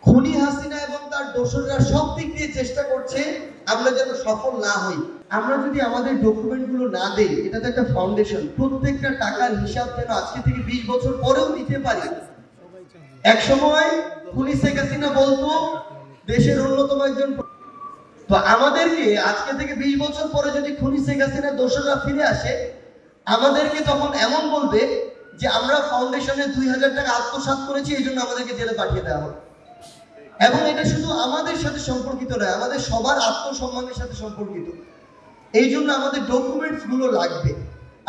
খুনি হাসিনা এবং তার দোসররা সব দিক দিয়ে চেষ্টা করছে আমরা যেন সফল না হই। আমরা যদি আমাদের ডকুমেন্টগুলো না দেই, এটা তো একটা ফাউন্ডেশন, প্রত্যেকটা টাকার হিসাব যেন আজকে থেকে 20 বছর পরেও দিতে পারি। এক সময় খুনি শেখ হাসিনা বলতো দেশের অন্যতম একজন, তো আমাদেরকে আজকে থেকে 20 বছর পরে যদি খুনি শেখ হাসিনার দোসররা ফিরে আসে, আমাদেরকে তখন এমন বলবে যে আমরা ফাউন্ডেশনে 2000 টাকা আত্মসাৎ করেছি, এই জন্য আমাদেরকে জেলে পাঠিয়ে দেওয়া হবে। এবং এটা শুধু আমাদের সাথে সম্পর্কিত নয়, আমাদের সবার আত্মসম্মানের সাথে সম্পর্কিত। এই জন্য আমাদের ডকুমেন্টস গুলো লাগবে।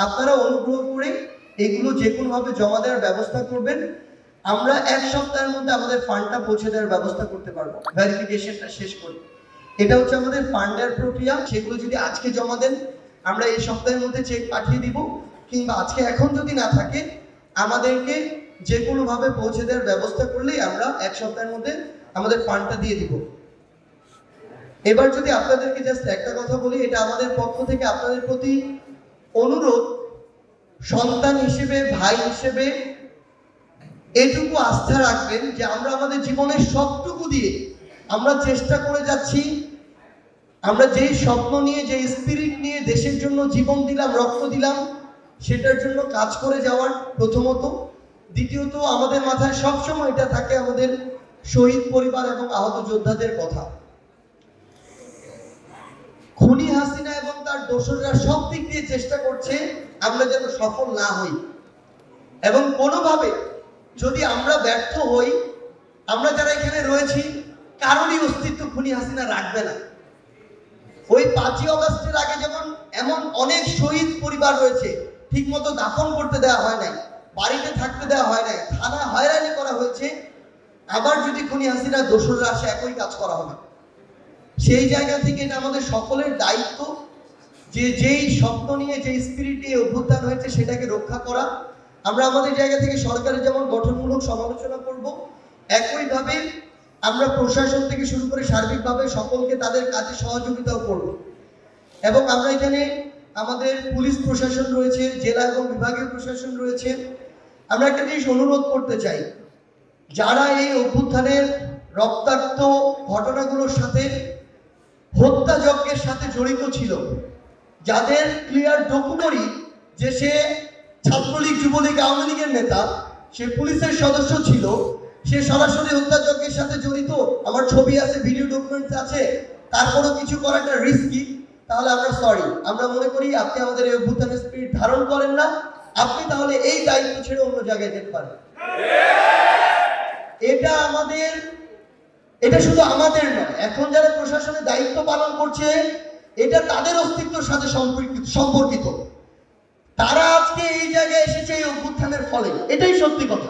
আপনারা অনুগ্রহ করে এগুলো যে কোনো ভাবে জমা দেওয়ার ব্যবস্থা করবেন। আমরা এক সপ্তাহের মধ্যে আমাদের ফান্ডটা পৌঁছে দেওয়ার ব্যবস্থা করতে পারবো, ভেরিফিকেশনটা শেষ করে। এটা হচ্ছে আমাদের ফান্ডের প্রক্রিয়া। সেগুলো যদি আজকে জমা দেন, আমরা এই সপ্তাহের মধ্যে চেক পাঠিয়ে দিব, কিংবা আজকে এখন যদি না থাকে আমাদেরকে যে কোনো ভাবে পৌঁছে দেওয়ার ব্যবস্থা করলেই আমরা এক সপ্তাহের মধ্যে আমাদের ফান্ডটা দিয়ে দিব। এবার যদি আপনাদেরকে জাস্ট একটা কথা বলি, এটা আমাদের পক্ষ থেকে আপনাদের প্রতি অনুরোধ, সন্তান হিসেবে, ভাই হিসেবে এটুকু আস্থা রাখবেন যে আমরা আমাদের জীবনের সবটুকু দিয়ে আমরা চেষ্টা করে যাচ্ছি, আমরা যেই স্বপ্ন নিয়ে, যে স্পিরিট নিয়ে দেশের জন্য জীবন দিলাম, রক্ত দিলাম, সেটার জন্য কাজ করে যাওয়ার প্রথমত। দ্বিতীয়ত, আমাদের মাথায় সবসময় এটা থাকে আমাদের শহীদ পরিবার এবং আহত যোদ্ধাদের কথা। খুনি হাসিনা এবং তার দোসররা সব দিক দিয়ে চেষ্টা করছে আমরা যেন সফল না হই, এবং কোনোভাবে যদি আমরা ব্যর্থ হই, আমরা যারা এখানে রয়েছি কারোরই অস্তিত্ব খুনি হাসিনা রাখবে না। ওই 5ই অগস্টের আগে যেমন এমন অনেক শহীদ পরিবার রয়েছে, ঠিক মতো দাফন করতে দেওয়া হয় নাই, বাড়িতে থাকতে দেওয়া হয় নাই, থানা হয়রানি করা হয়েছে। আবার যদি খুনি হাসিনা দোসররা আসে, একই কাজ করা হবে। সেই জায়গা থেকে এটা আমাদের সকলের দায়িত্ব যে যেই স্বপ্ন নিয়ে, যে স্পিরিট নিয়ে অভ্যুত্থান হয়েছে সেটাকে রক্ষা করা। আমরা আমাদের জায়গা থেকে সরকারের যেমন গঠনমূলক সমালোচনা করব, একইভাবে আমরা প্রশাসন থেকে শুরু করে সার্বিকভাবে সকলকে তাদের কাজে সহযোগিতাও করব। এবং আমরা এখানে আমাদের পুলিশ প্রশাসন রয়েছে, জেলা এবং বিভাগীয় প্রশাসন রয়েছে। আমরা একটা জিনিস অনুরোধ করতে চাই, যারা এই অভ্যুত্থানের রক্তাক্ত ঘটনাগুলোর সাথে, হত্যাযজ্ঞের সাথে জড়িত ছিল, যাদের ক্লিয়ার ডকুমেন্টারি যে সে ছাত্রলীগ, যুবলীগ, আওয়ামী লীগের নেতা, সে পুলিশের সদস্য ছিল, সে সরাসরি হত্যাযজ্ঞের সাথে জড়িত, আমার ছবি আছে, ভিডিও ডকুমেন্টস আছে, তারপরেও কিছু করাটা রিস্কি, তাহলে আমরা সরি। আমরা মনে করি আপনি আমাদের এই অভ্যুত্থানের স্পিরিট ধারণ করেন না, আপনি তাহলে এই দায়িত্ব ছেড়ে অন্য জায়গায় যেতে পারেন। এটা শুধু আমাদের নয়, এখন যারা প্রশাসনের দায়িত্ব পালন করছে, এটা তাদের অস্তিত্বের সাথে সম্পর্কিত। তারা আজকে এই জায়গায় এসেছে এই অভ্যুত্থানের ফলে, এটাই সত্যি কথা।